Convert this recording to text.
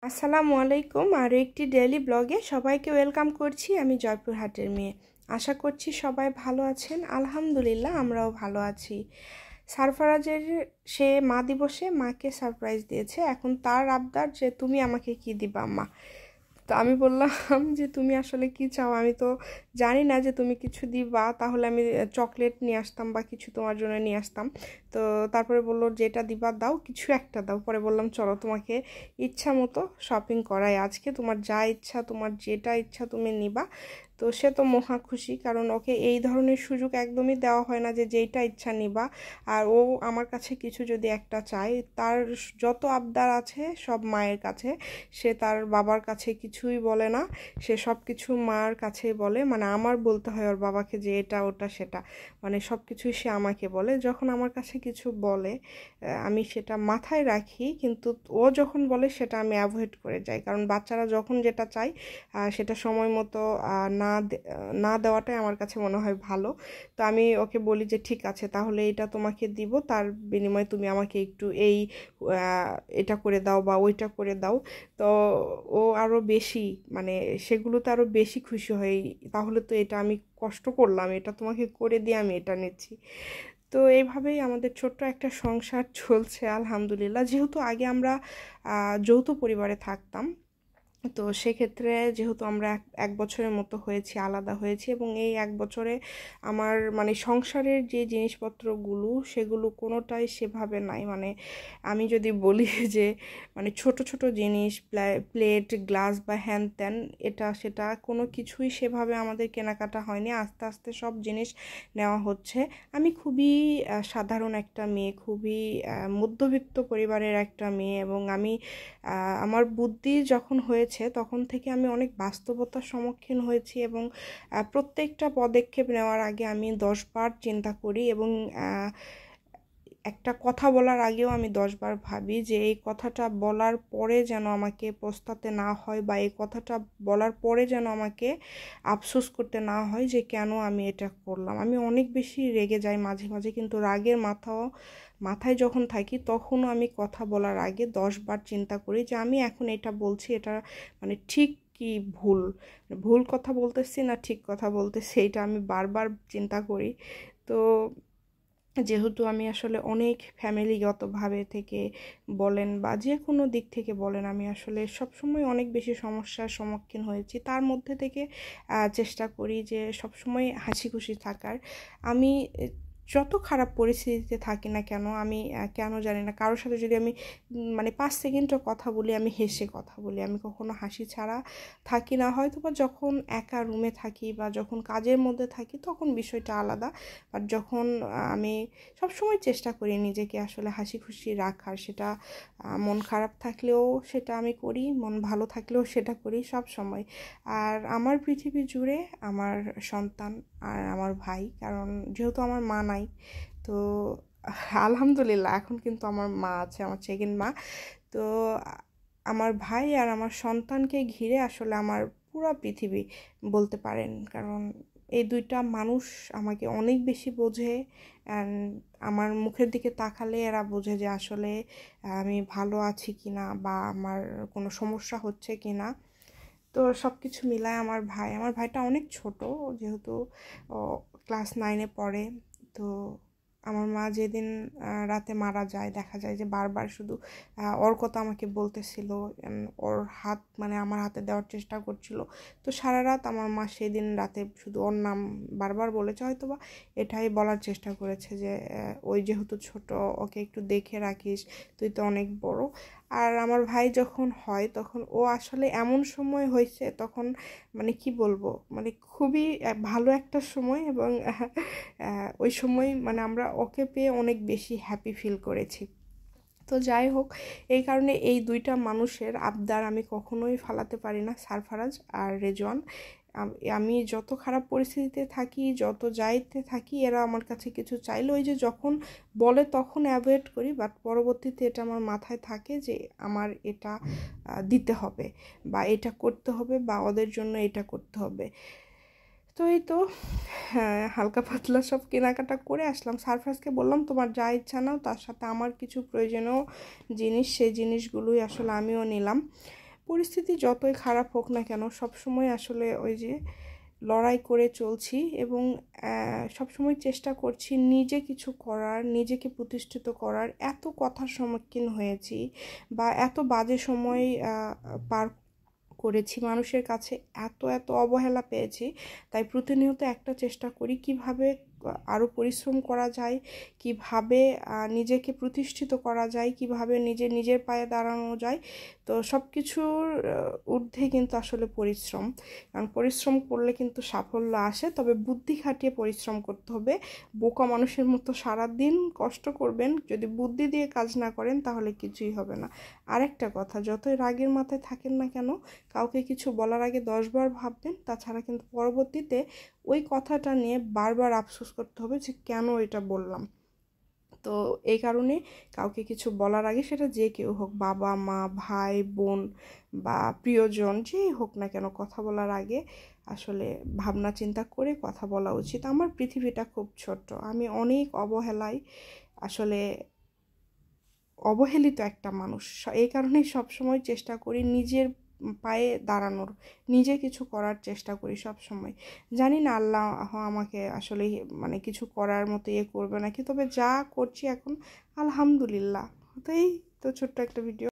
আসসালামু আলাইকুম। আরও একটি ডেইলি ব্লগে সবাইকে ওয়েলকাম করছি। আমি জয়পুরহাটের মেয়ে। আশা করছি সবাই ভালো আছেন। আলহামদুলিল্লাহ আমরাও ভালো আছি। সারফারাজের সে মা দিবসে মাকে সারপ্রাইজ দিয়েছে। এখন তার আবদার যে তুমি আমাকে কি দিবা মা। তো আমি বললাম যে তুমি আসলে কি চাও, আমি তো জানি না যে তুমি কিছু দিবা, তাহলে আমি চকলেট নিয়ে আসতাম বা কিছু তোমার জন্য নিয়ে আসতাম। তো তারপরে বললো যেটা দিবা দাও, কিছু একটা দাও। পরে বললাম চলো তোমাকে ইচ্ছা মতো শপিং করাই আজকে, তোমার যা ইচ্ছা, তোমার যেটা ইচ্ছা তুমি নিবা। তো সে তো মহা খুশি, কারণ ওকে এই ধরনের সুযোগ একদমই দেওয়া হয় না যে যেইটা ইচ্ছা নিবা। আর ও আমার কাছে কিছু যদি একটা চায়, তার যত আবদার আছে সব মায়ের কাছে, সে তার বাবার কাছে কিছুই বলে না, সে সব কিছু মার কাছেই বলে। মানে আমার বলতে হয় ওর বাবাকে যে এটা ওটা সেটা, মানে সব কিছুই সে আমাকে বলে। যখন আমার কাছে কিছু বলে আমি সেটা মাথায় রাখি, কিন্তু ও যখন বলে সেটা আমি অ্যাভয়েড করে যাই, কারণ বাচ্চারা যখন যেটা চায় সেটা সময় মতো না দেওয়াটাই আমার কাছে মনে হয় ভালো। তো আমি ওকে বলি যে ঠিক আছে, তাহলে এটা তোমাকে দিব, তার বিনিময়ে তুমি আমাকে একটু এটা করে দাও বা ওইটা করে দাও। তো ও আরও বেশি, মানে সেগুলোতে আরও বেশি খুশি হয়। তাহলে তো এটা আমি কষ্ট করলাম, এটা তোমাকে করে দিয়ে আমি এটা নিচ্ছি। তো এইভাবেই আমাদের ছোট্ট একটা সংসার চলছে আলহামদুলিল্লাহ। যেহেতু আগে আমরা যৌথ পরিবারে থাকতাম, তো সেক্ষেত্রে যেহেতু আমরা এক বছরের মতো হয়েছি, আলাদা হয়েছি, এবং এই এক বছরে আমার মানে সংসারের যে জিনিসপত্রগুলো সেগুলো কোনোটাই সেভাবে নাই। মানে আমি যদি বলি যে মানে ছোট ছোট জিনিস, প্লেট গ্লাস বা হ্যান ত্যান, এটা সেটা কোনো কিছুই সেভাবে আমাদের কেনাকাটা হয়নি। আস্তে আস্তে সব জিনিস নেওয়া হচ্ছে। আমি খুবই সাধারণ একটা মেয়ে, খুবই মধ্যবিত্ত পরিবারের একটা মেয়ে, এবং আমি আমার বুদ্ধি যখন হয়েছে তখন থেকে আমি অনেক বাস্তবতার সম্মুখীন হয়েছি, এবং প্রত্যেকটা পদক্ষেপ নেওয়ার আগে আমি 10 বার চিন্তা করি, এবং একটা কথা বলার আগেও আমি 10 বার ভাবি যে এই কথাটা বলার পরে যেন আমাকে পস্তাতে না হয়, বা এই কথাটা বলার পরে যেন আমাকে আফসোস করতে না হয় যে কেন আমি এটা করলাম। আমি অনেক বেশি রেগে যাই মাঝে মাঝে, কিন্তু রাগের মাথায় যখন থাকি তখনও আমি কথা বলার আগে 10 বার চিন্তা করি যে আমি এখন এটা বলছি, এটা মানে ঠিক কি ভুল, ভুল কথা বলতেছি না ঠিক কথা বলতেছি, এটা আমি বারবার চিন্তা করি। তো যেহেতু আমি আসলে অনেক ফ্যামিলিগতভাবে থেকে বলেন বা যে কোনো দিক থেকে বলেন, আমি আসলে সবসময় অনেক বেশি সমস্যার সম্মুখীন হয়েছি, তার মধ্যে থেকে চেষ্টা করি যে সবসময় হাসি খুশি থাকার। আমি যত খারাপ পরিস্থিতিতে থাকি না কেন, আমি কেন জানি না কারোর সাথে যদি আমি মানে 5 সেকেন্ডও কথা বলি, আমি হেসে কথা বলি, আমি কখনো হাসি ছাড়া থাকি না। হয়তো বা যখন একা রুমে থাকি বা যখন কাজের মধ্যে থাকি তখন বিষয়টা আলাদা, বাট যখন আমি সবসময় চেষ্টা করি নিজেকে আসলে হাসি খুশি রাখার। সেটা মন খারাপ থাকলেও সেটা আমি করি, মন ভালো থাকলেও সেটা করি সব সময়। আর আমার পৃথিবী জুড়ে আমার সন্তান আর আমার ভাই, কারণ যেহেতু আমার মা নাই, তো আলহামদুলিল্লাহ এখন কিন্তু আমার মা আছে, আমার সেকেন্ড মা। তো আমার ভাই আর আমার সন্তানকে ঘিরে আসলে আমার পুরো পৃথিবী বলতে পারেন, কারণ এই দুইটা মানুষ আমাকে অনেক বেশি বোঝে। অ্যান্ড আমার মুখের দিকে তাকালে এরা বোঝে যে আসলে আমি ভালো আছি কি না, বা আমার কোনো সমস্যা হচ্ছে কি না। তো সব কিছু মিলায় আমার ভাইটা অনেক ছোট, যেহেতু ক্লাস 9-এ পড়ে। তো আমার মা যেদিন রাতে মারা যায়, দেখা যায় যে বারবার শুধু ওর কথা আমাকে বলতেছিল, ওর হাত মানে আমার হাতে দেওয়ার চেষ্টা করছিল। তো সারা রাত আমার মা সেদিন রাতে শুধু ওর নাম বারবার বলেছে, হয়তো বা এটাই বলার চেষ্টা করেছে যে ওই যেহেতু ছোট, ওকে একটু দেখে রাখিস, তুই তো অনেক বড়। আর আমার ভাই যখন হয় তখন ও আসলে এমন সময় হয়েছে, তখন মানে কি বলবো, মানে খুবই ভালো একটা সময়, এবং ওই সময় মানে আমরা ওকে পেয়ে অনেক বেশি হ্যাপি ফিল করেছি। তো যাই হোক, এই কারণে এই দুইটা মানুষের আবদার আমি কখনোই ফালাতে পারি না, সারফারাজ আর রেজওয়ান। আমি যত খারাপ পরিস্থিতিতে থাকি, যত যাইতে থাকি, এরা আমার কাছে কিছু চাইলে ওই যে যখন বলে তখন অ্যাভয়েড করি, বাট পরবর্তীতে এটা আমার মাথায় থাকে যে আমার এটা দিতে হবে, বা এটা করতে হবে, বা ওদের জন্য এটা করতে হবে। তো এই তো হ্যাঁ, হালকা পাতলা সব কেনাকাটা করে আসলাম। সারফাসকে বললাম তোমার যা ইচ্ছা নাও, তার সাথে আমার কিছু প্রয়োজনীয় জিনিস, সেই জিনিসগুলোই আসলে আমিও নিলাম। পরিস্থিতি যতই খারাপ হোক না কেন সবসময় আসলে ওই যে লড়াই করে চলছি এবং সবসময় চেষ্টা করছি নিজে কিছু করার, নিজেকে প্রতিষ্ঠিত করার। এত কথার সম্মুখীন হয়েছি বা এত বাজে সময় পার করেছি, মানুষের কাছে এত অবহেলা পেয়েছি, তাই প্রতিনিয়ত একটা চেষ্টা করি কিভাবে আরও পরিশ্রম করা যায়, কিভাবে নিজেকে প্রতিষ্ঠিত করা যায়, কিভাবে নিজের পায়ে দাঁড়ানো যায়। তো সব কিছুর ঊর্ধ্বে কিন্তু আসলে পরিশ্রম, কারণ পরিশ্রম করলে কিন্তু সাফল্য আসে, তবে বুদ্ধি খাটিয়ে পরিশ্রম করতে হবে। বোকা মানুষের মতো সারাদিন কষ্ট করবেন, যদি বুদ্ধি দিয়ে কাজ না করেন তাহলে কিছুই হবে না। আরেকটা কথা, যতই রাগের মাথায় থাকেন না কেন, কাউকে কিছু বলার আগে 10 বার ভাববেন, তাছাড়া কিন্তু পরবর্তীতে ওই কথাটা নিয়ে বারবার আফসোস করতে হবে যে কেন এটা বললাম। তো এই কারণে কাউকে কিছু বলার আগে, সেটা যে কেউ হোক, বাবা মা ভাই বোন বা প্রিয়জন যেই হোক না কেন, কথা বলার আগে আসলে ভাবনা চিন্তা করে কথা বলা উচিত। আমার পৃথিবীটা খুব ছোট্ট, আমি অনেক অবহেলায় আসলে অবহেলিত একটা মানুষ। এই কারণেই সবসময় চেষ্টা করি নিজের পায়ে দাঁড়ানোর, নিজে কিছু করার চেষ্টা করি সব সময়। জানি না আল্লাহ আমাকে আসলে মানে কিছু করার মতো করবে নাকি, তবে যা করছি এখন আলহামদুলিল্লাহ। তো এই তো ছোট্ট একটা ভিডিও।